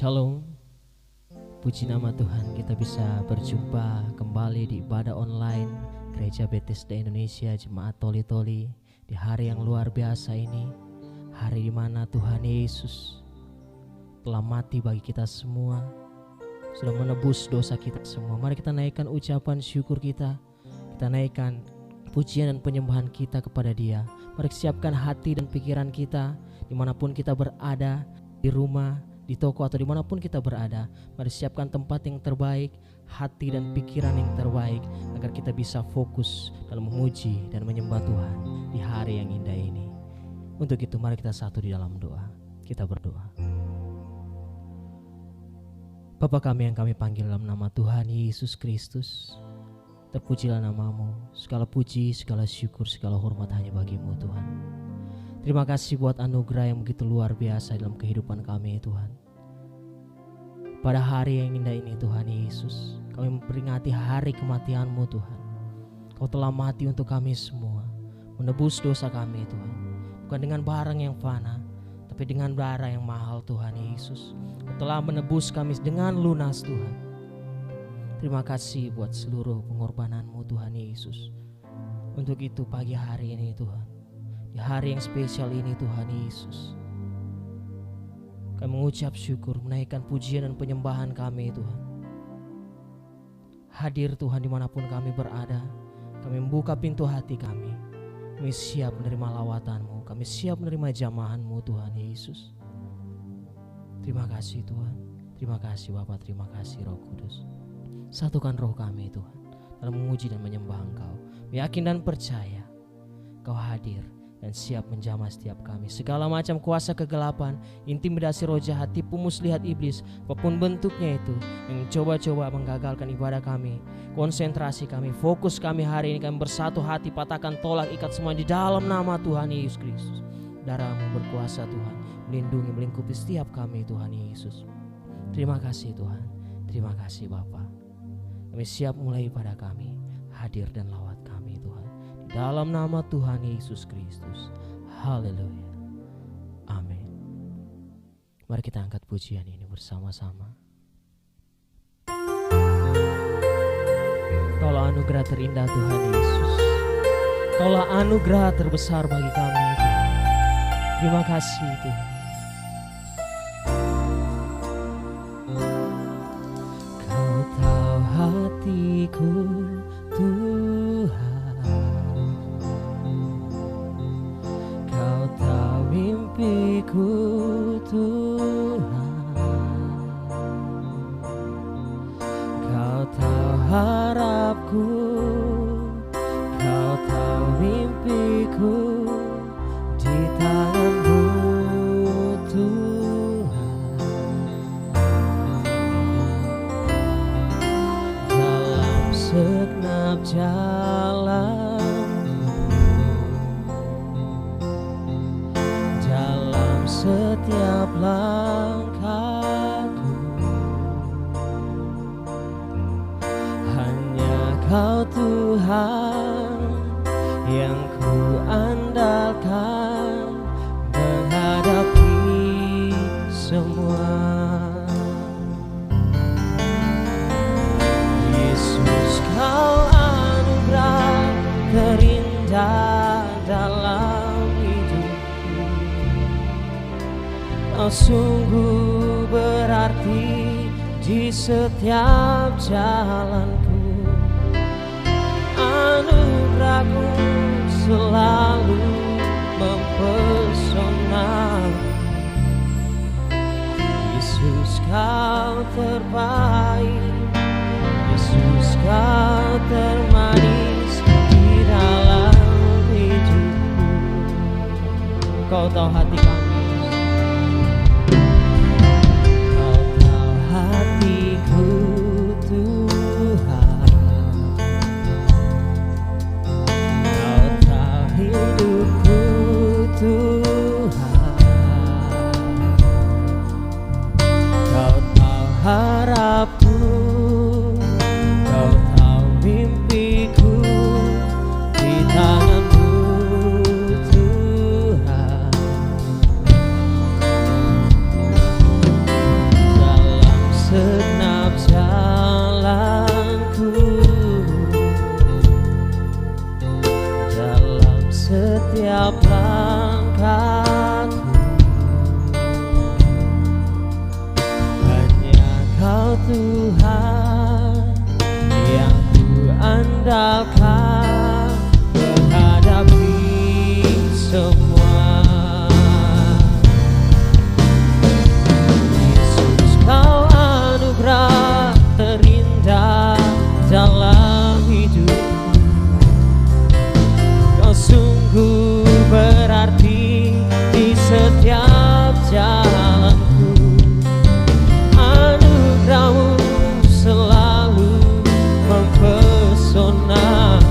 Shalom. Puji nama Tuhan, kita bisa berjumpa kembali di ibadah online Gereja Bethesda Indonesia Jemaat Toli-Toli di hari yang luar biasa ini, hari di mana Tuhan Yesus telah mati bagi kita semua, sudah menebus dosa kita semua. Mari kita naikkan ucapan syukur kita naikkan pujian dan penyembahan kita kepada Dia. Mari siapkan hati dan pikiran kita dimanapun kita berada, di rumah, di toko atau dimanapun kita berada. Mari siapkan tempat yang terbaik, hati dan pikiran yang terbaik, agar kita bisa fokus dalam memuji dan menyembah Tuhan di hari yang indah ini. Untuk itu mari kita satu di dalam doa. Kita berdoa. Bapa kami yang kami panggil dalam nama Tuhan Yesus Kristus, terpujilah namamu. Segala puji, segala syukur, segala hormat hanya bagimu Tuhan. Terima kasih buat anugerah yang begitu luar biasa dalam kehidupan kami Tuhan. Pada hari yang indah ini Tuhan Yesus, kami memperingati hari kematian-Mu Tuhan. Kau telah mati untuk kami semua, menebus dosa kami Tuhan. Bukan dengan barang yang fana, tapi dengan darah yang mahal Tuhan Yesus. Kau telah menebus kami dengan lunas Tuhan. Terima kasih buat seluruh pengorbanan-Mu Tuhan Yesus. Untuk itu pagi hari ini Tuhan, di hari yang spesial ini Tuhan Yesus, kami mengucap syukur, menaikkan pujian dan penyembahan kami Tuhan. Hadir Tuhan dimanapun kami berada, kami membuka pintu hati kami. Kami siap menerima lawatan-Mu, kami siap menerima jamahan-Mu Tuhan Yesus. Terima kasih Tuhan, terima kasih Bapa, terima kasih Roh Kudus. Satukan roh kami Tuhan dalam memuji dan menyembah Engkau. Yakin dan percaya Kau hadir dan siap menjamah setiap kami. Segala macam kuasa kegelapan, intimidasi roh jahat, tipu muslihat iblis, apapun bentuknya itu yang coba-coba menggagalkan ibadah kami, konsentrasi kami, fokus kami hari ini, kami bersatu hati, patahkan, tolak, ikat semua di dalam nama Tuhan Yesus Kristus. Darah-Mu berkuasa Tuhan, melindungi, melingkupi setiap kami Tuhan Yesus. Terima kasih Tuhan, terima kasih Bapa. Kami siap mulai pada kami, hadir dan lawat kami Tuhan. Dalam nama Tuhan Yesus Kristus. Haleluya. Amin. Mari kita angkat pujian ini bersama-sama. Kaulah anugerah terindah Tuhan Yesus. Kaulah anugerah terbesar bagi kami. Terima kasih Tuhan. Kau tahu hatiku Tuhan. Mimpiku Tuhan, Kau tahu harapku, Kau tahu mimpiku, di tangan-Mu Tuhan. Dalam segenap jalan, setiap langkahku, hanya Kau Tuhan yang ku andalkan menghadapi semua. Yesus, Kau anugerah terindah dalam hidupku. Kau sungguh berarti di setiap jalanku. Anugerah-Mu selalu mempesona. Yesus, Kau terbaik. Yesus, Kau termanis di dalam hidupku. Kau tahu hati kami. Harapku, Kau tahu mimpiku, di tangan-Mu Tuhan. Tuhan yang ku andalkan menghadapi semua. Yesus, kau anugerah terindah dalam hidupku. Kau sungguh berarti di setiap jalanku. Anugerahmu selalu mempesona.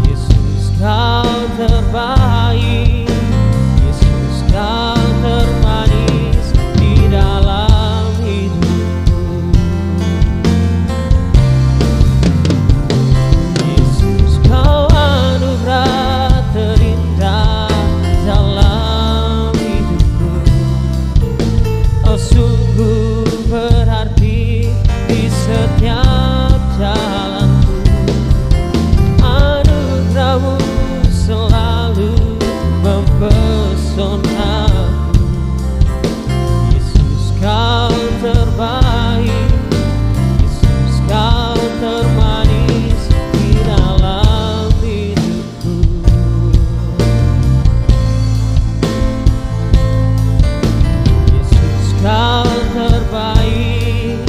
Yesus, kau terbaik. Yesus, kau termanis di dalam hidupku. Yesus, kau anugerah terindah dalam hidupku. Kau sungguh berarti di setiap jalanku. Anugerahmu selalu mempesona. Yesus, kau terbaik. Yesus, kau termanis di dalam hidupku. Yesus, kau terbaik.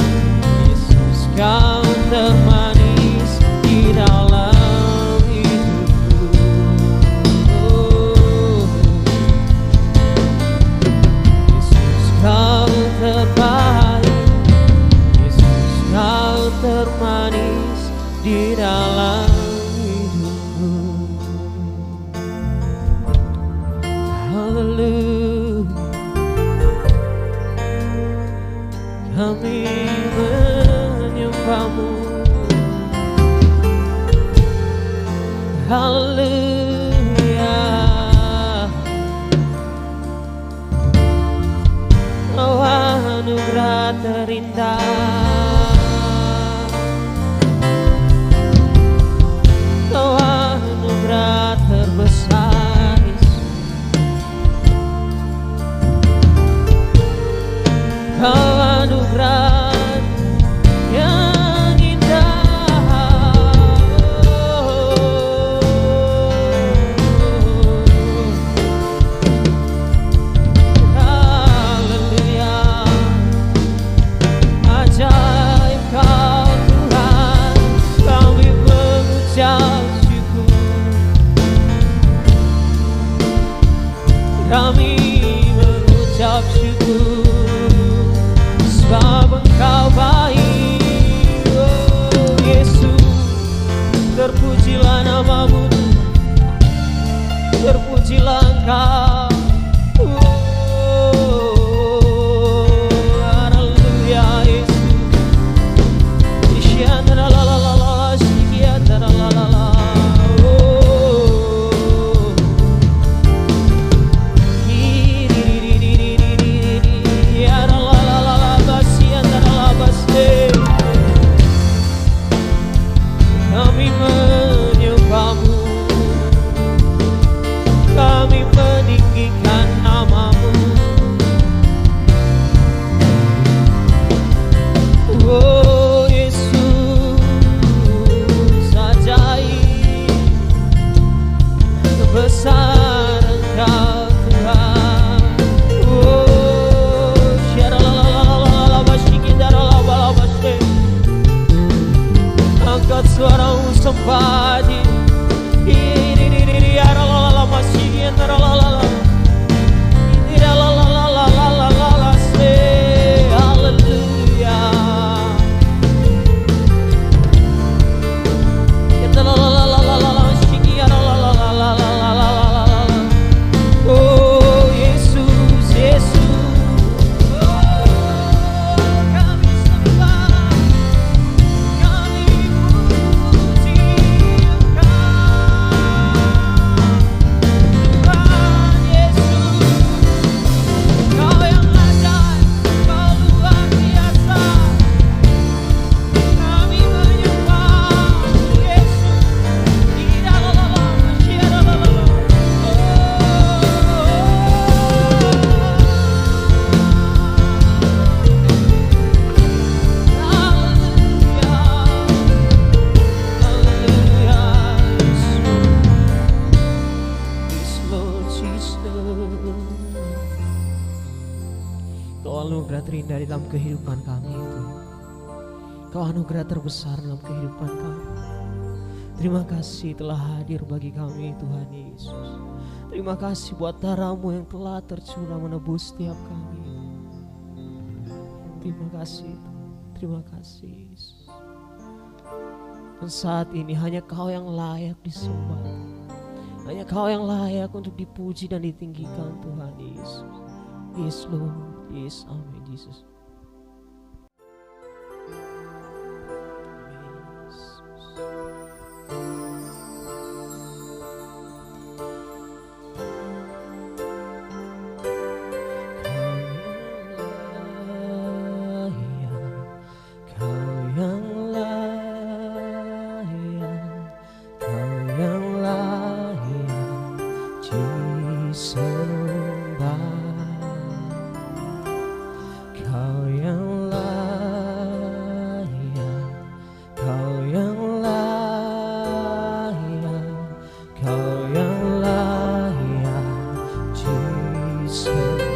Yesus, kau termanis di dalam hidupku. Oh. Yesus, kau terbaik. Yesus, kau termanis di dalam hidupku. Haleluya. Kami menyembahmu. Haleluya. Oh, anugerah terindah. Oh, anugerah terbesar, Yesus. Kau anugerah yang indah. Haleluya. Ajaib. indah di dalam kehidupan kami itu. Kau anugerah terbesar dalam kehidupan kami. Terima kasih telah hadir bagi kami Tuhan Yesus. Terima kasih buat darah-Mu yang telah tercurah menebus setiap kami. Terima kasih, terima kasih Yesus. Dan saat ini hanya Kau yang layak disembah. Hanya Kau yang layak untuk dipuji dan ditinggikan Tuhan Yesus. Yes Lord, yes, amin Yesus.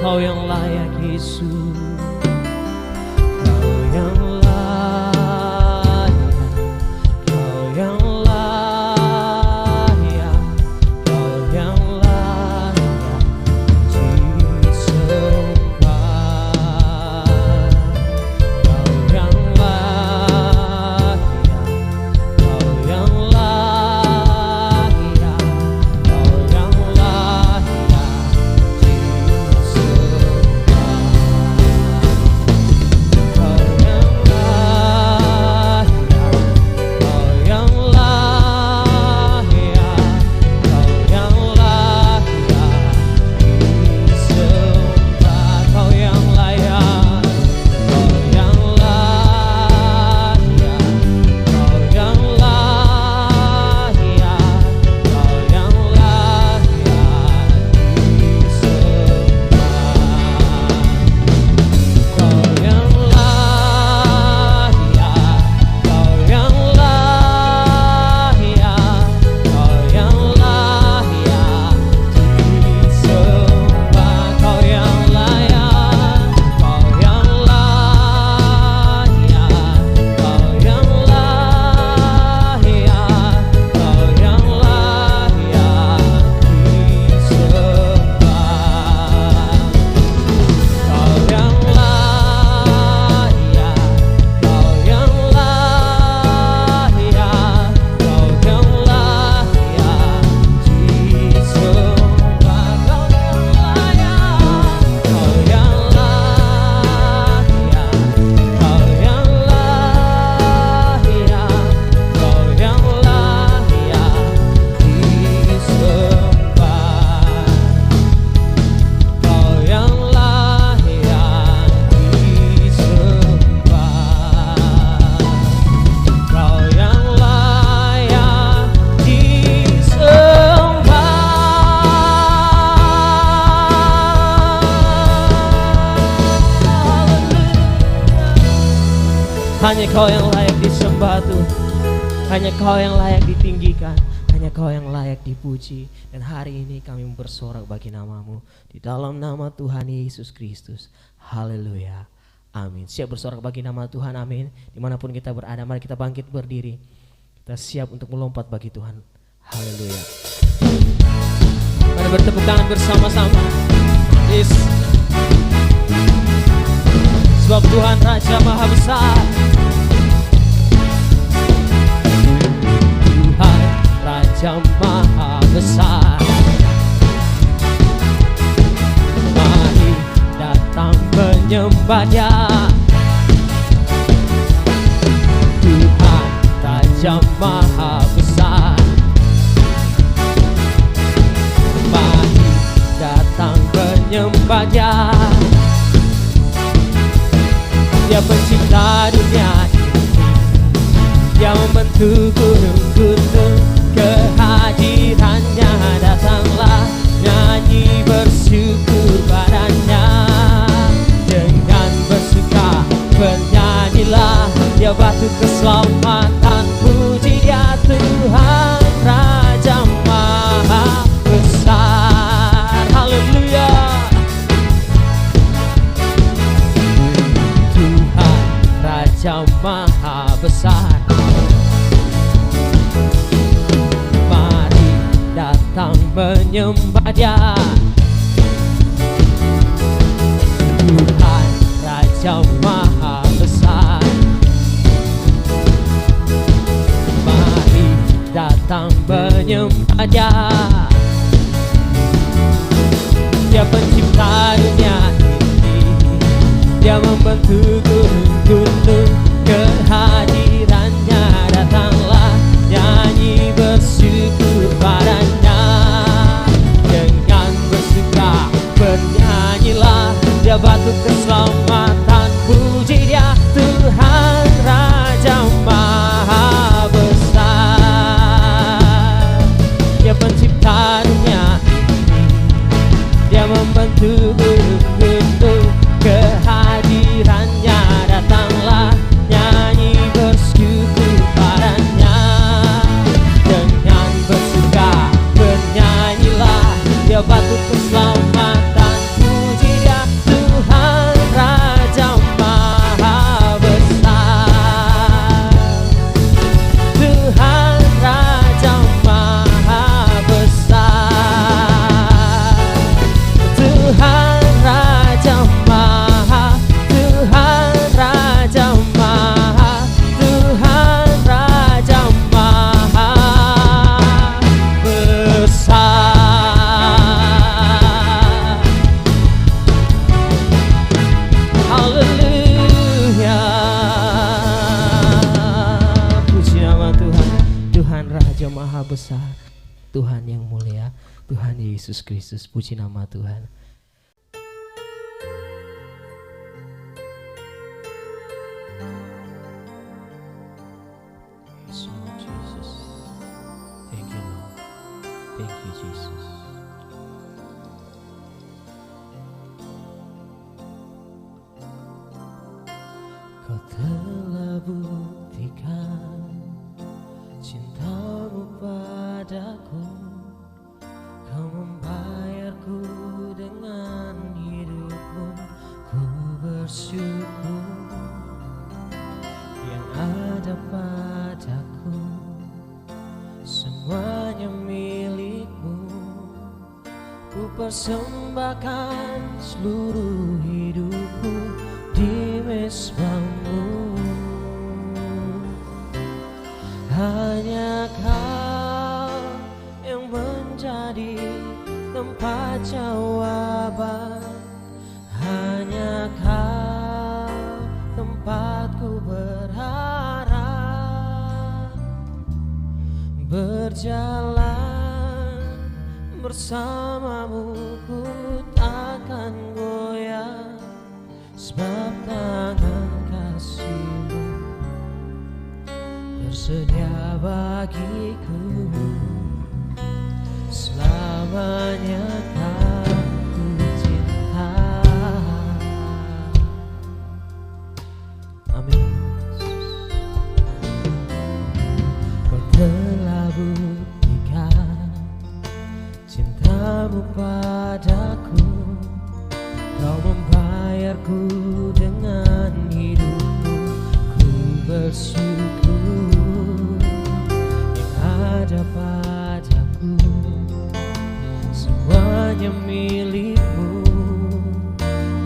Kau yang layak Yesus, Kau yang layak, Kau yang layak, Kau yang layak disembah. Kau yang layak, Kau yang layak, Kau yang layak Hanya Kau yang layak disembah Tuhan. Hanya Kau yang layak ditinggikan. Hanya Kau yang layak dipuji. Dan hari ini kami bersorak bagi nama-Mu di dalam nama Tuhan Yesus Kristus. Haleluya. Amin. Siap bersorak bagi nama Tuhan. Amin. Dimanapun kita berada, mari kita bangkit berdiri. Kita siap untuk melompat bagi Tuhan. Haleluya. Mari bertepuk tangan bersama-sama. Yes. Sebab Tuhan Raja Maha Besar. Tuhan Raja Maha Besar. Mari datang menyembah Dia. Tuhan Raja Maha Besar. Mari datang menyembah Dia. Dia pencipta dunia ini, Dia membentuk gunung-gunung. Kehadirannya datanglah, nyanyi bersyukur padanya. Dengan bersuka bernyanyilah, Dia batu keselamatan. Puji Dia Tuhan Raja Maha Besar. Haleluya. Raja Maha Besar. Mari datang menyembah Dia, Tuhan Raja Maha Besar. Mari datang menyembah Dia, Dia pencipta dunia ini. Dia membentuk gunung-gunung, kehadirannya datanglah, nyanyi bersyukur padanya. Dengan bersuka bernyanyilah, Dia batu keselamatan, puji Dia, Tuhan Raja Maha Besar. Dia pencipta dunia ini, Dia membentuk gunung-gunung, kehadirannya datanglah, nyanyi bersyukur padanya. Dengan bersuka bernyanyilah, Dia batu keselamatan, puji Dia, Tuhan Raja Maha Besar. Tuhan Raja Maha Besar. Tuhan Raja Maha, Tuhan Raja Maha, Tuhan Raja Maha Besar. Haleluya. Puji nama Tuhan, Tuhan Raja Maha Besar, Tuhan yang mulia, Tuhan Yesus Kristus. Puji nama Tuhan. Yes, Lord Jesus. Thank you, Lord. Thank you, Jesus. Kau telah buktikan cintamu padaku. Kau membayarku dengan hidupmu. Ku bersyukur yang ada padaku, semuanya milikmu. Ku persembahkan seluruh hidupku di mezbamu. Hanya Kau yang menjadi tempat jawaban. Hanya Kau tempatku berharap. Berjalan bersamamu ku takkan goyah, sebab tangan kasih-Mu bersedia bagiku. Selamanya Kau ku cinta. Amin. Kau telah buktikan cintamu padaku. Kau membayarku dengan hidupmu. Ku bersyukur yang ada padaku, semuanya milikmu.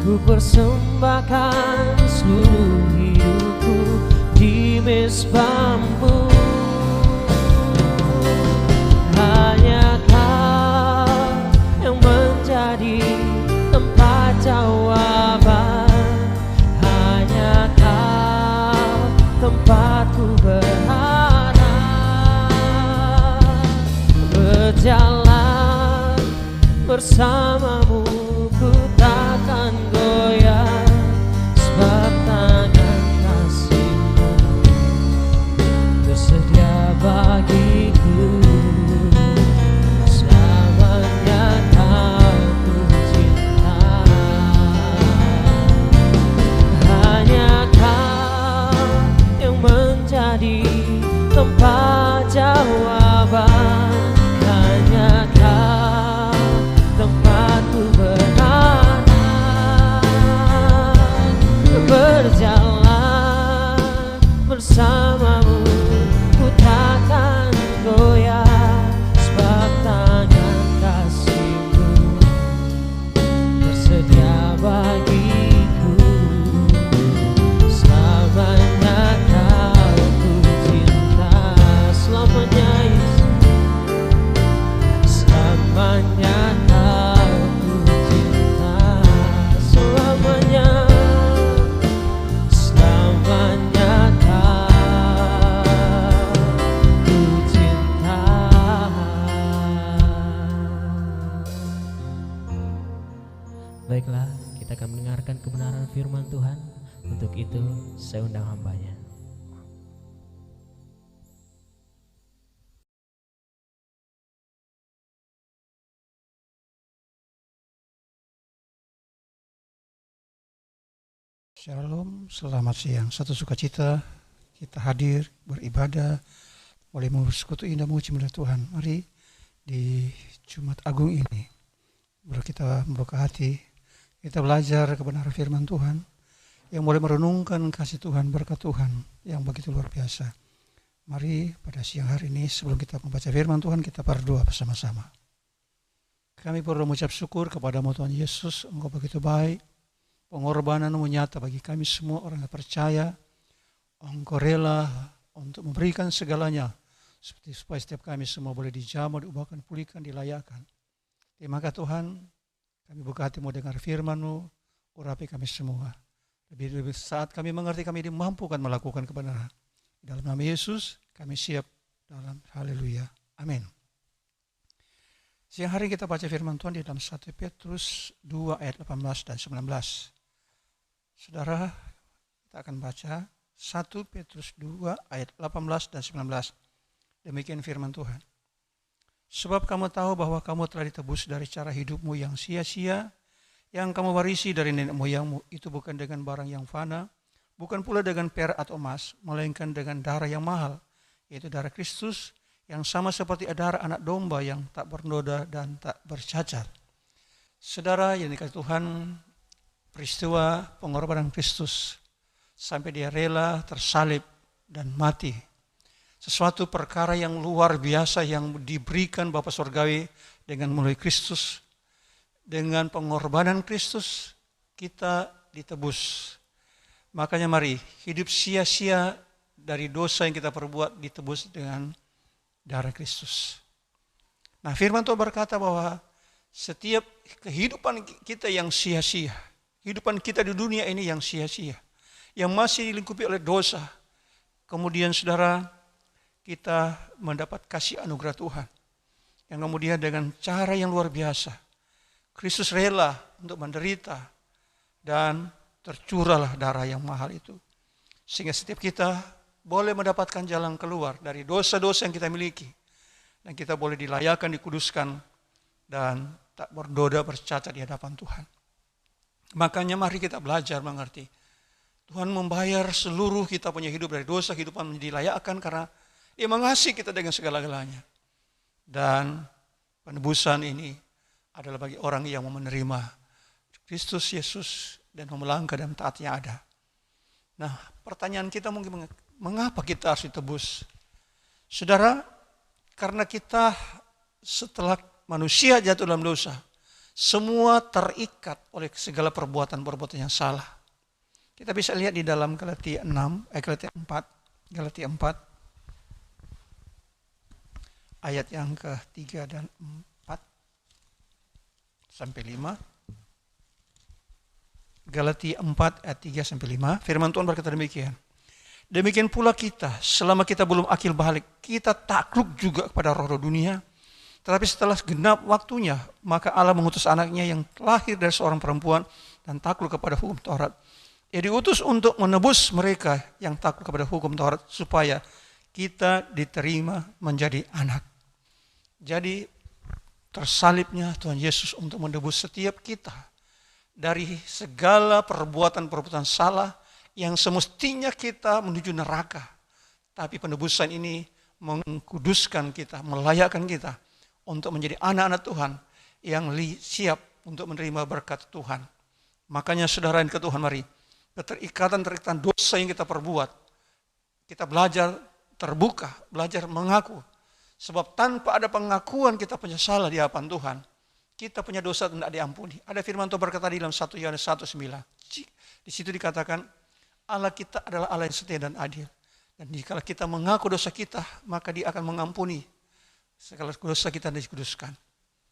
Ku persembahkan seluruh hidupku di mezbamu. Hanya Kau yang menjadi tempat jawaban. Hanya Kau tempatku berharap. Berjalan bersamamu ku takkan goyah, sebab tangan kasih-Mu bersedia bagiku. Selamanya Kau ku cinta. Hanya Kau yang menjadi tempat jawaban. Hanya Kau tempatku firman Tuhan. Untuk itu saya undang hambanya. Shalom, selamat siang. Satu sukacita kita hadir beribadah, boleh bersekutu indah menguji mulia Tuhan. Mari di Jumat Agung ini, kita membuka hati, kita belajar kebenaran firman Tuhan, yang boleh merenungkan kasih Tuhan, berkat Tuhan yang begitu luar biasa. Mari pada siang hari ini sebelum kita membaca firman Tuhan, kita berdoa bersama-sama. Kami perlu mengucap syukur kepadamu Tuhan Yesus, Engkau begitu baik. Pengorbananmu nyata bagi kami semua orang yang percaya. Engkau rela untuk memberikan segalanya, seperti supaya setiap kami semua boleh dijamah, diubahkan, pulihkan, dilayakkan. Terima kasih Tuhan, kami buka hati mau dengar firman-Mu, urapi kami semua. Lebih saat kami mengerti, kami dimampukan melakukan kebenaran. Dalam nama Yesus, kami siap dalam haleluya. Amin. Siang hari kita baca firman Tuhan di dalam 1 Petrus 2 ayat 18 dan 19. Saudara, kita akan baca 1 Petrus 2 ayat 18 dan 19. Demikian firman Tuhan. Sebab kamu tahu bahwa kamu telah ditebus dari cara hidupmu yang sia-sia, yang kamu warisi dari nenek moyangmu, itu bukan dengan barang yang fana, bukan pula dengan perak atau emas, melainkan dengan darah yang mahal, yaitu darah Kristus, yang sama seperti darah anak domba yang tak bernoda dan tak bercacat. Saudara yang dikasihi Tuhan, peristiwa pengorbanan Kristus sampai dia rela tersalib dan mati. Sesuatu perkara yang luar biasa yang diberikan Bapa Surgawi dengan melalui Kristus. Dengan pengorbanan Kristus kita ditebus. Makanya mari hidup sia-sia dari dosa yang kita perbuat ditebus dengan darah Kristus. Nah, firman Tuhan berkata bahwa setiap kehidupan kita yang sia-sia, kehidupan kita di dunia ini yang sia-sia, yang masih dilingkupi oleh dosa. Kemudian saudara, kita mendapat kasih anugerah Tuhan. Yang kemudian dengan cara yang luar biasa, Kristus rela untuk menderita dan tercurahlah darah yang mahal itu. Sehingga setiap kita boleh mendapatkan jalan keluar dari dosa-dosa yang kita miliki. Dan kita boleh dilayakkan, dikuduskan, dan tak berdosa bercacat di hadapan Tuhan. Makanya mari kita belajar mengerti. Tuhan membayar seluruh kita punya hidup dari dosa, kehidupan menjadi dilayakkan karena Dia mengasihi kita dengan segala-galanya. Dan penebusan ini adalah bagi orang yang mau menerima Kristus Yesus dan mau melangkah dalam taat yang ada. Nah, pertanyaan kita mungkin mengapa kita harus ditebus? Saudara, karena kita setelah manusia jatuh dalam dosa, semua terikat oleh segala perbuatan-perbuatan yang salah. Kita bisa lihat di dalam Galatia 4 ayat yang ke-3 dan 4 sampai 5. Galatia 4 ayat 3 sampai 5. Firman Tuhan berkata demikian. Demikian pula kita, selama kita belum akil balik, kita takluk juga kepada roh-roh dunia. Tetapi setelah genap waktunya, maka Allah mengutus anaknya yang lahir dari seorang perempuan dan takluk kepada hukum Taurat. Ia diutus untuk menebus mereka yang takluk kepada hukum Taurat, supaya kita diterima menjadi anak. Jadi tersalibnya Tuhan Yesus untuk menebus setiap kita dari segala perbuatan-perbuatan salah yang semestinya kita menuju neraka. Tapi penebusan ini mengkuduskan kita, melayakkan kita untuk menjadi anak-anak Tuhan yang siap untuk menerima berkat Tuhan. Makanya saudara yang ke Tuhan, mari keterikatan dosa yang kita perbuat, kita belajar terbuka, belajar mengaku. Sebab tanpa ada pengakuan kita punya salah di hadapan Tuhan, kita punya dosa tidak diampuni. Ada firman Tuhan berkata di dalam 1 Yohanes 1:9. Di situ dikatakan Allah kita adalah Allah yang setia dan adil. Dan jika kita mengaku dosa kita, maka Dia akan mengampuni segala dosa kita dan dikuduskan.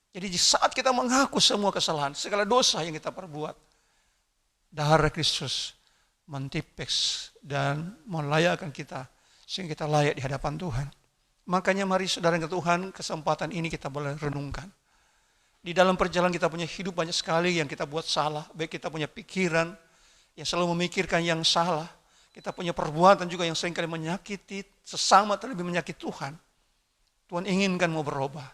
Jadi di saat kita mengaku semua kesalahan, segala dosa yang kita perbuat, darah Kristus mentipeks dan melayakkan kita sehingga kita layak di hadapan Tuhan. Makanya mari saudara yang ke Tuhan, kesempatan ini kita boleh renungkan. Di dalam perjalanan kita punya hidup banyak sekali yang kita buat salah, baik kita punya pikiran yang selalu memikirkan yang salah. Kita punya perbuatan juga yang seringkali menyakiti sesama, terlebih menyakiti Tuhan. Tuhan inginkan mau berubah.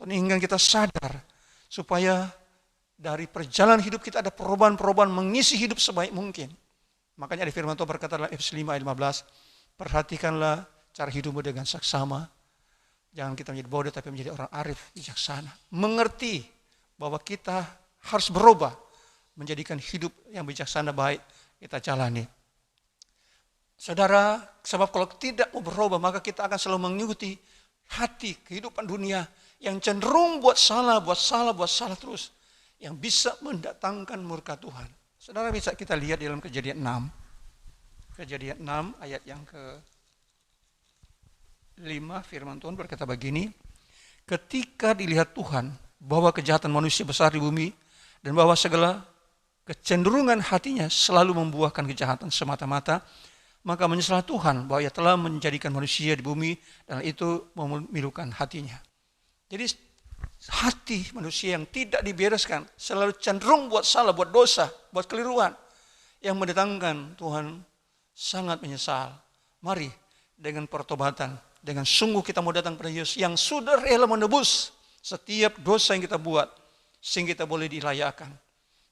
Tuhan inginkan kita sadar supaya dari perjalanan hidup kita ada perubahan-perubahan mengisi hidup sebaik mungkin. Makanya di firman Tuhan berkata dalam Efesus 5 ayat 15, perhatikanlah cara hidupmu dengan saksama. Jangan kita menjadi bodoh tapi menjadi orang arif, bijaksana. Mengerti bahwa kita harus berubah, menjadikan hidup yang bijaksana baik kita jalani. Saudara, sebab kalau tidak mau berubah, maka kita akan selalu mengikuti hati kehidupan dunia yang cenderung buat salah terus, yang bisa mendatangkan murka Tuhan. Saudara, bisa kita lihat di dalam Kejadian 6. Kejadian 6 ayat yang ke-5, firman Tuhan berkata begini, ketika dilihat Tuhan bahwa kejahatan manusia besar di bumi dan bahwa segala kecenderungan hatinya selalu membuahkan kejahatan semata-mata, maka menyesallah Tuhan bahwa Ia telah menjadikan manusia di bumi dan itu memilukan hatinya. Jadi hati manusia yang tidak dibereskan selalu cenderung buat salah, buat dosa, buat keliruan yang mendatangkan Tuhan sangat menyesal. Mari dengan pertobatan, dengan sungguh kita mau datang pada Yesus yang sudah rela menebus setiap dosa yang kita buat sehingga kita boleh dilayakan.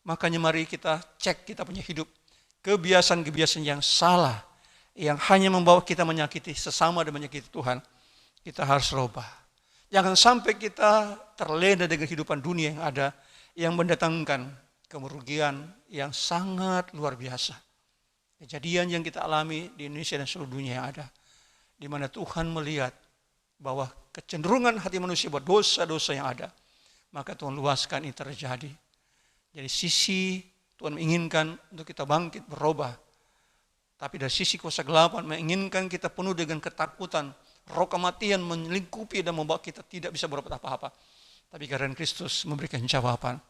Makanya mari kita cek kita punya hidup, kebiasaan-kebiasaan yang salah yang hanya membawa kita menyakiti sesama dan menyakiti Tuhan. Kita harus rubah. Jangan sampai kita terlena dengan kehidupan dunia yang ada, yang mendatangkan kemerugian yang sangat luar biasa. Kejadian yang kita alami di Indonesia dan seluruh dunia yang ada, di mana Tuhan melihat bahwa kecenderungan hati manusia buat dosa-dosa yang ada, maka Tuhan luaskan ini terjadi. Jadi sisi Tuhan menginginkan untuk kita bangkit berubah, tapi dari sisi kuasa kegelapan menginginkan kita penuh dengan ketakutan, roh kematian melingkupi dan membawa kita tidak bisa berbuat apa-apa. Tapi karena Kristus memberikan jawaban.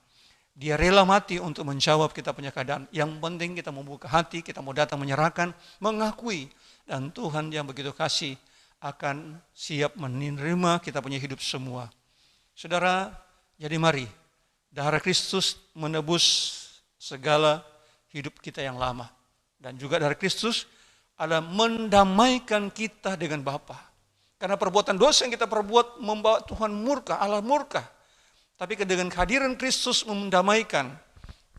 Dia rela mati untuk menjawab kita punya keadaan. Yang penting kita membuka hati, kita mau datang menyerahkan, mengakui. Dan Tuhan yang begitu kasih akan siap menerima kita punya hidup semua. Saudara, jadi mari darah Kristus menebus segala hidup kita yang lama. Dan juga darah Kristus adalah mendamaikan kita dengan Bapa. Karena perbuatan dosa yang kita perbuat membawa Tuhan murka, Allah murka. Tapi dengan kehadiran Kristus mendamaikan.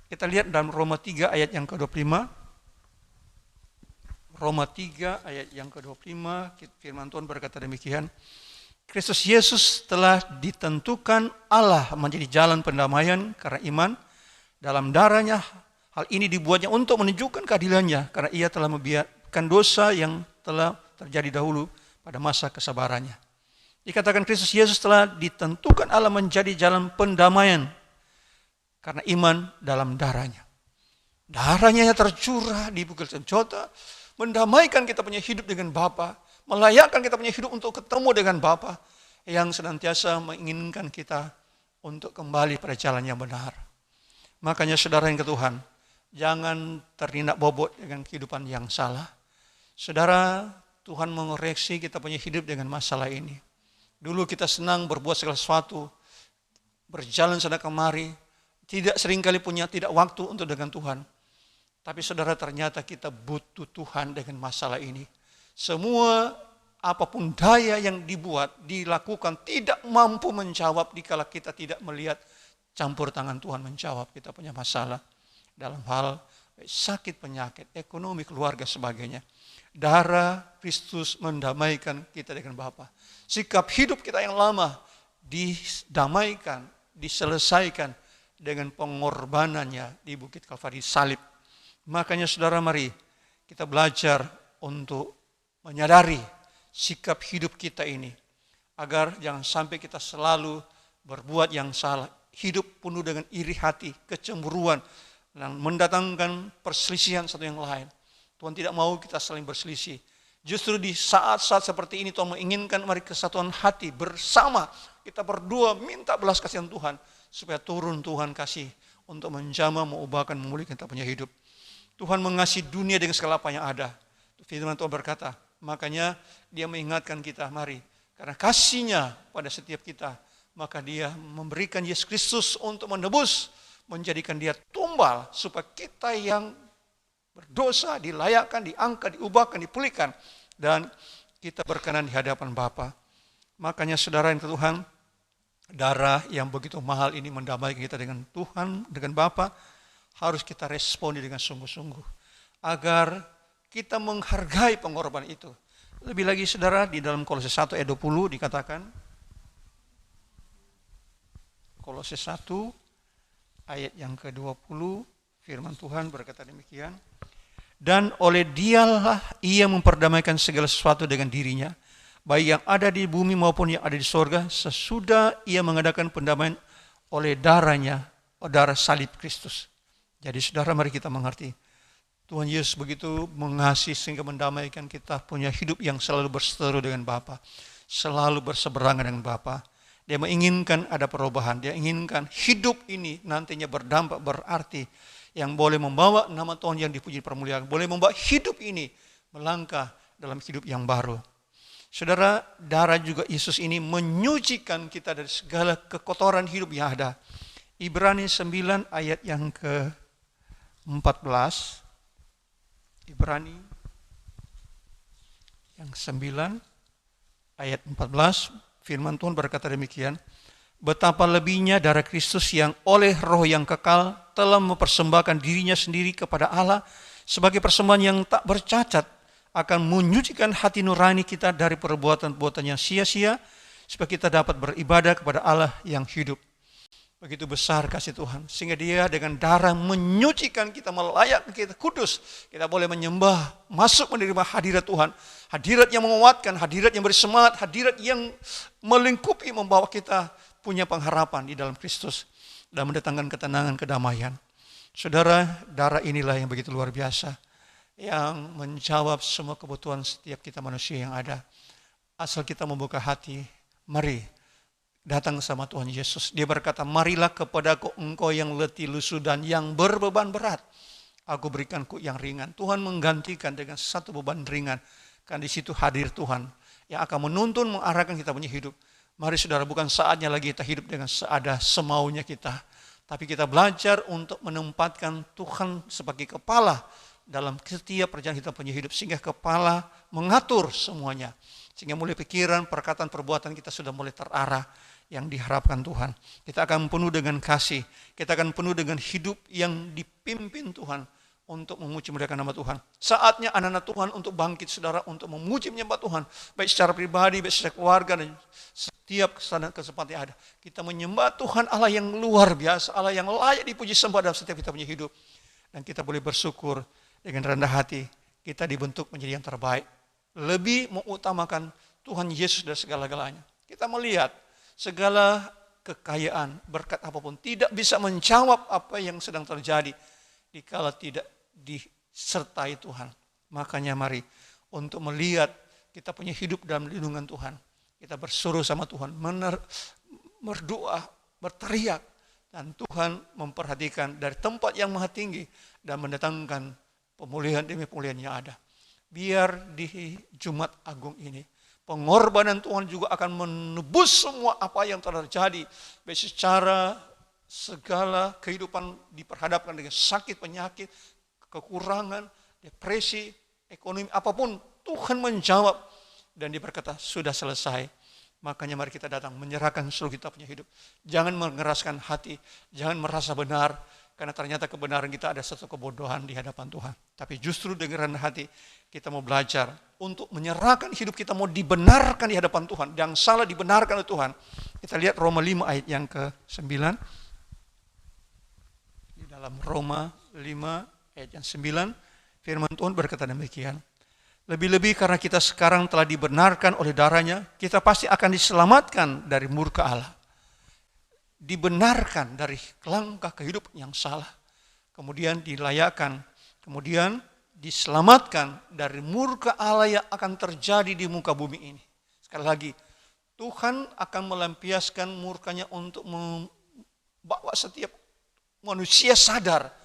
Kita lihat dalam Roma 3 ayat yang ke-25. Roma 3 ayat yang ke-25, firman Tuhan berkata demikian. Kristus Yesus telah ditentukan Allah menjadi jalan pendamaian karena iman. Dalam darahnya hal ini dibuatnya untuk menunjukkan keadilannya karena Ia telah membiarkan dosa yang telah terjadi dahulu pada masa kesabarannya. Dikatakan Kristus Yesus telah ditentukan Allah menjadi jalan pendamaian karena iman dalam darahnya. Darahnya yang tercurah di Bukit Sencota mendamaikan kita punya hidup dengan Bapa, melayakkan kita punya hidup untuk ketemu dengan Bapa yang senantiasa menginginkan kita untuk kembali pada jalan yang benar. Makanya saudara yang ke Tuhan, jangan tertindak bobot dengan kehidupan yang salah. Saudara, Tuhan mengoreksi kita punya hidup dengan masalah ini. Dulu kita senang berbuat segala sesuatu, berjalan sana kemari, tidak seringkali tidak waktu untuk dengan Tuhan. Tapi saudara, ternyata kita butuh Tuhan dengan masalah ini. Semua apapun daya yang dilakukan tidak mampu menjawab dikala kita tidak melihat campur tangan Tuhan menjawab kita punya masalah. Dalam hal sakit, penyakit, ekonomi, keluarga, sebagainya. Darah Kristus mendamaikan kita dengan Bapa. Sikap hidup kita yang lama didamaikan, diselesaikan dengan pengorbanannya di Bukit Kalvari salib. Makanya saudara, mari kita belajar untuk menyadari sikap hidup kita ini. Agar jangan sampai kita selalu berbuat yang salah. Hidup penuh dengan iri hati, kecemburuan, dan mendatangkan perselisihan satu yang lain. Tuhan tidak mau kita saling berselisih. Justru di saat-saat seperti ini Tuhan menginginkan mari kesatuan hati bersama. Kita berdua minta belas kasihan Tuhan. Supaya turun Tuhan kasih untuk menjamah, mengubahkan, memulihkan kita punya hidup. Tuhan mengasihi dunia dengan segala apa yang ada. Firman Tuhan berkata, makanya Dia mengingatkan kita, mari. Karena kasih-Nya pada setiap kita, maka Dia memberikan Yesus Kristus untuk menebus, menjadikan Dia tumbal, supaya kita yang berdosa, dilayakkan, diangkat, diubahkan, dipulihkan, dan kita berkenan di hadapan Bapa. Makanya saudara yang Tuhan, darah yang begitu mahal ini mendamaikan kita dengan Tuhan, dengan Bapa, harus kita responi dengan sungguh-sungguh agar kita menghargai pengorbanan itu. Lebih lagi saudara, di dalam Kolose 1 ayat 20 dikatakan, Kolose 1 ayat yang ke-20, firman Tuhan berkata demikian, dan oleh Dialah ia memperdamaikan segala sesuatu dengan dirinya, baik yang ada di bumi maupun yang ada di sorga, sesudah ia mengadakan pendamaian oleh darahnya, darah salib Kristus. Jadi saudara, mari kita mengerti, Tuhan Yesus begitu mengasihi sehingga mendamaikan kita punya hidup yang selalu berseteru dengan Bapa, selalu berseberangan dengan Bapa. Dia menginginkan ada perubahan, dia inginkan hidup ini nantinya berdampak berarti, yang boleh membawa nama Tuhan yang dipuji permuliaan, boleh membawa hidup ini melangkah dalam hidup yang baru. Saudara, darah juga Yesus ini menyucikan kita dari segala kekotoran hidup yang ada. Ibrani 9 ayat yang ke-14. Ibrani yang 9 ayat 14, firman Tuhan berkata demikian, betapa lebihnya darah Kristus yang oleh roh yang kekal telah mempersembahkan dirinya sendiri kepada Allah sebagai persembahan yang tak bercacat, akan menyucikan hati nurani kita dari perbuatan-perbuatan yang sia-sia, supaya kita dapat beribadah kepada Allah yang hidup. Begitu besar kasih Tuhan, sehingga dia dengan darah menyucikan kita, melayakkan kita kudus. Kita boleh menyembah, masuk menerima hadirat Tuhan. Hadirat yang menguatkan, hadirat yang beri semangat, hadirat yang melingkupi, membawa kita punya pengharapan di dalam Kristus dan mendatangkan ketenangan, kedamaian. Saudara, darah inilah yang begitu luar biasa, yang menjawab semua kebutuhan setiap kita manusia yang ada. Asal kita membuka hati, mari datang sama Tuhan Yesus. Dia berkata, marilah kepadaku engkau yang letih lusuh dan yang berbeban berat, aku berikan yang ringan. Tuhan menggantikan dengan satu beban ringan. Kan di situ hadir Tuhan yang akan menuntun, mengarahkan kita punya hidup. Mari saudara, bukan saatnya lagi kita hidup dengan seada semaunya kita, tapi kita belajar untuk menempatkan Tuhan sebagai kepala dalam setiap perjalanan kita punya hidup, sehingga kepala mengatur semuanya, sehingga mulai pikiran, perkataan, perbuatan kita sudah mulai terarah yang diharapkan Tuhan. Kita akan penuh dengan kasih, kita akan penuh dengan hidup yang dipimpin Tuhan untuk memuji memuliakan nama Tuhan. Saatnya anak-anak Tuhan untuk bangkit saudara, untuk memuji menyembah Tuhan, baik secara pribadi, baik secara keluarga, dan setiap kesempatan yang ada. Kita menyembah Tuhan Allah yang luar biasa, Allah yang layak dipuji sembah dalam setiap kita punya hidup. Dan kita boleh bersyukur dengan rendah hati, kita dibentuk menjadi yang terbaik. Lebih mengutamakan Tuhan Yesus dari segala-galanya. Kita melihat segala kekayaan, berkat apapun tidak bisa menjawab apa yang sedang terjadi dikala tidak disertai Tuhan. Makanya mari untuk melihat kita punya hidup dalam lindungan Tuhan, kita bersuruh sama Tuhan, berdoa, berteriak, dan Tuhan memperhatikan dari tempat yang maha tinggi dan mendatangkan pemulihan demi pemulihan yang ada. Biar di Jumat Agung ini pengorbanan Tuhan juga akan menebus semua apa yang terjadi, baik secara segala kehidupan diperhadapkan dengan sakit, penyakit, kekurangan, depresi, ekonomi, apapun Tuhan menjawab dan dia berkata sudah selesai. Makanya mari kita datang menyerahkan seluruh kita punya hidup. Jangan mengeraskan hati, jangan merasa benar, karena ternyata kebenaran kita ada satu kebodohan di hadapan Tuhan. Tapi justru dengan rendah hati kita mau belajar untuk menyerahkan hidup kita, mau dibenarkan di hadapan Tuhan. Yang salah dibenarkan oleh Tuhan. Kita lihat Roma 5 ayat yang ke-9. Di dalam Roma 5 ayat yang 9, firman Tuhan berkata demikian. Lebih-lebih karena kita sekarang telah dibenarkan oleh darahnya, kita pasti akan diselamatkan dari murka Allah. Dibenarkan dari langkah kehidupan yang salah, kemudian dilayakkan, kemudian diselamatkan dari murka Allah yang akan terjadi di muka bumi ini. Sekali lagi, Tuhan akan melampiaskan murkanya untuk membawa setiap manusia sadar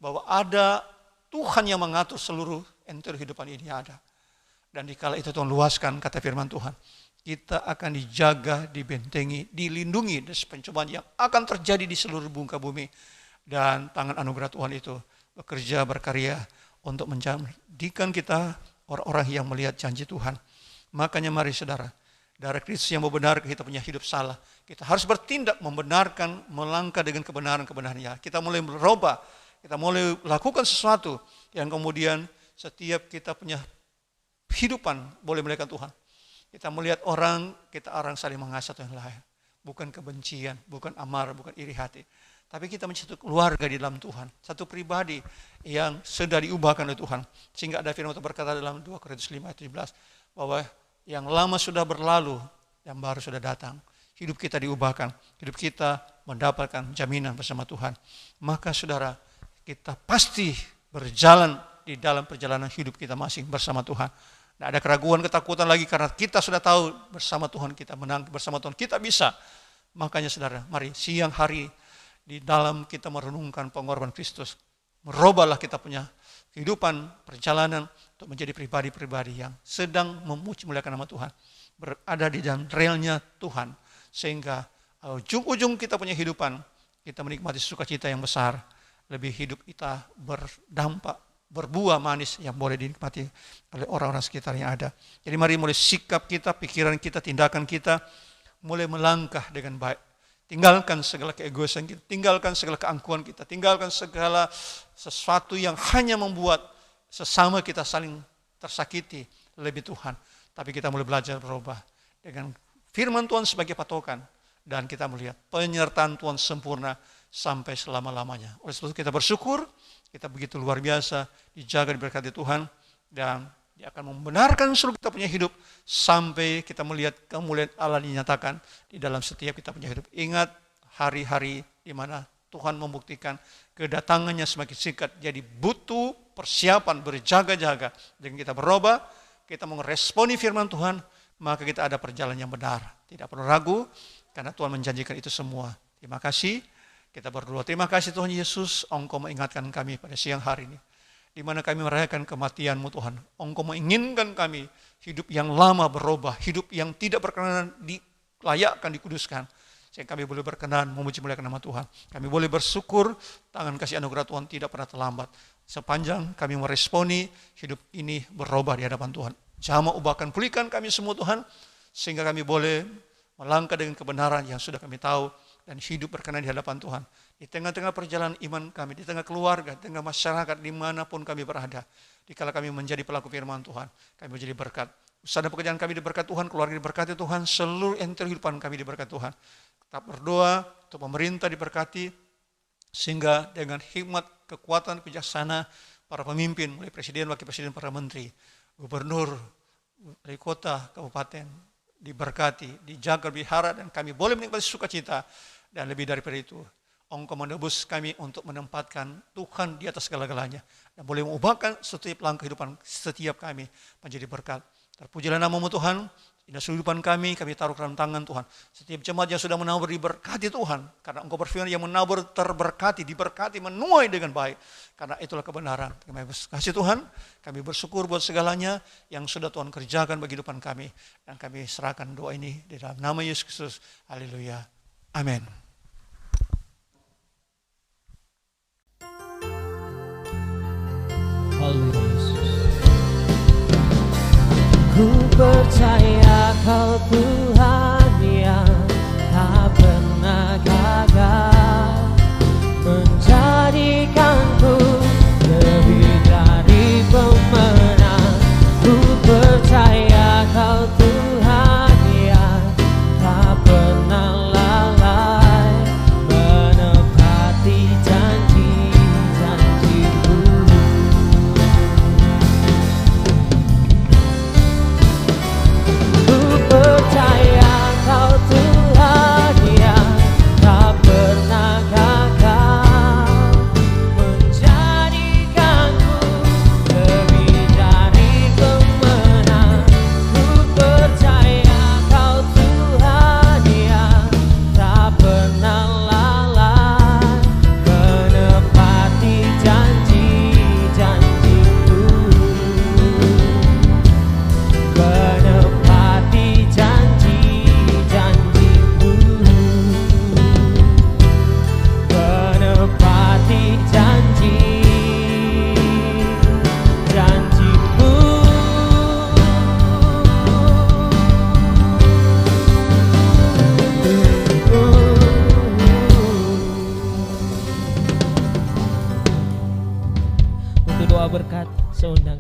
bahwa ada Tuhan yang mengatur seluruh enter kehidupan ini ada. Dan dikala itu Tuhan luaskan, kata firman Tuhan, kita akan dijaga, dibentengi, dilindungi dari pencobaan yang akan terjadi di seluruh muka bumi. Dan tangan anugerah Tuhan itu bekerja, berkarya untuk menjadikan kita orang-orang yang melihat janji Tuhan. Makanya mari saudara, darah Kristus yang membenarkan kita punya hidup salah. Kita harus bertindak membenarkan, melangkah dengan kebenaran-kebenarannya. Kita mulai berubah, kita mulai lakukan sesuatu yang kemudian setiap kita punya kehidupan boleh melihat Tuhan. Kita melihat orang, kita saling mengasihi satu yang lain. Bukan kebencian, bukan amarah, bukan iri hati. Tapi kita menjadi satu keluarga di dalam Tuhan. Satu pribadi yang sudah diubahkan oleh Tuhan. Sehingga ada firman Tuhan berkata dalam 2 Korintus 5 ayat 17. Bahwa yang lama sudah berlalu, yang baru sudah datang. Hidup kita diubahkan. Hidup kita mendapatkan jaminan bersama Tuhan. Maka saudara, kita pasti berjalan di dalam perjalanan hidup kita masing bersama Tuhan. Tidak ada keraguan, ketakutan lagi karena kita sudah tahu bersama Tuhan kita menang, bersama Tuhan kita bisa. Makanya saudara, mari siang hari di dalam kita merenungkan pengorbanan Kristus, merubahlah kita punya kehidupan, perjalanan untuk menjadi pribadi-pribadi yang sedang memuji muliakan nama Tuhan. Berada di dalam relnya Tuhan. Sehingga ujung-ujung kita punya kehidupan, kita menikmati sukacita yang besar. Lebih hidup kita berdampak, berbuah manis yang boleh dinikmati oleh orang-orang sekitar yang ada. Jadi mari mulai sikap kita, pikiran kita, tindakan kita mulai melangkah dengan baik. Tinggalkan segala keegoisan kita, tinggalkan segala keangkuhan kita, tinggalkan segala sesuatu yang hanya membuat sesama kita saling tersakiti lebih Tuhan. Tapi kita mulai belajar berubah dengan firman Tuhan sebagai patokan. Dan kita melihat penyertaan Tuhan sempurna sampai selama-lamanya. Oleh sebab itu kita bersyukur, kita begitu luar biasa, dijaga, diberkati Tuhan, dan Dia akan membenarkan seluruh kita punya hidup, sampai kita melihat kemuliaan Allah dinyatakan di dalam setiap kita punya hidup. Ingat hari-hari di mana Tuhan membuktikan kedatangannya semakin singkat, jadi butuh persiapan berjaga-jaga. Dengan kita berubah, kita meresponi firman Tuhan, maka kita ada perjalanan yang benar. Tidak perlu ragu, karena Tuhan menjanjikan itu semua. Terima kasih. Kita berdoa, terima kasih Tuhan Yesus, Engkau mengingatkan kami pada siang hari ini, di mana kami merayakan kematian-Mu Tuhan. Engkau menginginkan kami hidup yang lama berubah, hidup yang tidak berkenan dilayakkan, dikuduskan. Sehingga kami boleh berkenan memuji muliakan nama Tuhan. Kami boleh bersyukur, tangan kasih anugerah Tuhan tidak pernah terlambat. Sepanjang kami meresponi hidup ini berubah di hadapan Tuhan. Jamah, ubahkan, pulihkan kami semua Tuhan, sehingga kami boleh melangkah dengan kebenaran yang sudah kami tahu, dan hidup berkenan di hadapan Tuhan. Di tengah-tengah perjalanan iman kami, di tengah keluarga, di tengah masyarakat, dimanapun kami berada. Dikala kami menjadi pelaku firman Tuhan, kami menjadi berkat. Usaha dan pekerjaan kami diberkati Tuhan, keluarga diberkati Tuhan, seluruh entitas kehidupan kami diberkati Tuhan. Tetap berdoa untuk pemerintah diberkati, sehingga dengan hikmat, kekuatan, bijaksana, para pemimpin, mulai presiden, wakil presiden, para menteri, gubernur, dari kota, kabupaten, diberkati, dijaga, dipelihara, dan kami boleh menikmati sukacita. Dan lebih daripada itu, Engkau menebus kami untuk menempatkan Tuhan di atas segala-galanya, dan boleh mengubahkan setiap langkah kehidupan setiap kami menjadi berkat. Terpujilah nama-Mu Tuhan. Indah kehidupan kami taruh dalam tangan Tuhan. Setiap jemaat yang sudah menabur diberkati Tuhan, karena Engkau berfirman yang menabur terberkati, diberkati, menuai dengan baik. Karena itulah kebenaran. Terima kasih Tuhan, kami bersyukur buat segalanya yang sudah Tuhan kerjakan bagi kehidupan kami. Dan kami serahkan doa ini di dalam nama Yesus Kristus. Haleluya. Amin. Haleluya Yesus. Ku percaya Kau Tuhan yang tak pernah gagal, menjadikanku lebih dari pemenang. Ku percaya Kau Tuhan yang tak pernah lalai, menepati janji-janji-Mu. Ku percaya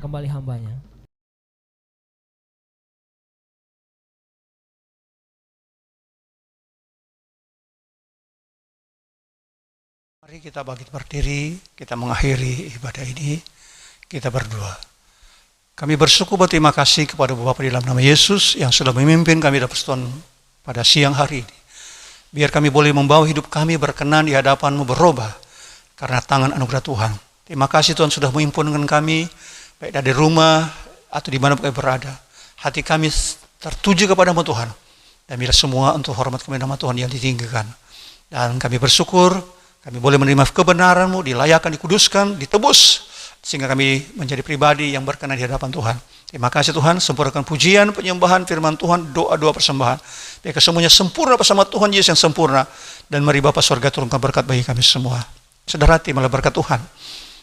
kembali hambanya. Mari kita bangkit berdiri, kita mengakhiri ibadah ini, kita berdoa. Kami bersyukur berterima kasih kepada Bapa di dalam nama Yesus yang sudah memimpin kami dalam persekutuan pada siang hari ini. Biar kami boleh membawa hidup kami berkenan di hadapan-Mu berubah karena tangan anugerah Tuhan. Terima kasih Tuhan sudah menghimpunkan kami, baik dari rumah atau di mana kami berada. Hati kami tertuju kepada-Mu Tuhan. Dan biar semua untuk hormat kepada nama Tuhan yang ditinggikan. Dan kami bersyukur, kami boleh menerima kebenaran-Mu, dilayakkan, dikuduskan, ditebus, sehingga kami menjadi pribadi yang berkenan di hadapan Tuhan. Terima kasih Tuhan, sempurnakan pujian, penyembahan, firman Tuhan, doa-doa persembahan. Biar kesemuanya sempurna bersama Tuhan Yesus yang sempurna. Dan mari Bapa surga turunkan berkat bagi kami semua. Sederhati malah berkat Tuhan.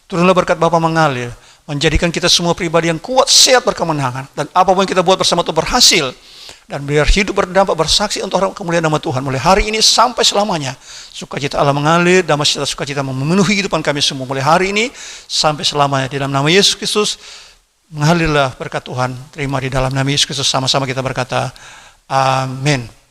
Turunlah berkat Bapa mengalir, menjadikan kita semua pribadi yang kuat, sehat, berkemenangan. Dan apapun yang kita buat bersama Tuhan berhasil. Dan biar hidup berdampak bersaksi untuk orang kemuliaan nama Tuhan. Mulai hari ini sampai selamanya. Sukacita Allah mengalir, damai sejahtera sukacita memenuhi kehidupan kami semua. Mulai hari ini sampai selamanya. Di dalam nama Yesus Kristus, mengalirlah berkat Tuhan. Terima di dalam nama Yesus Kristus, sama-sama kita berkata, amin.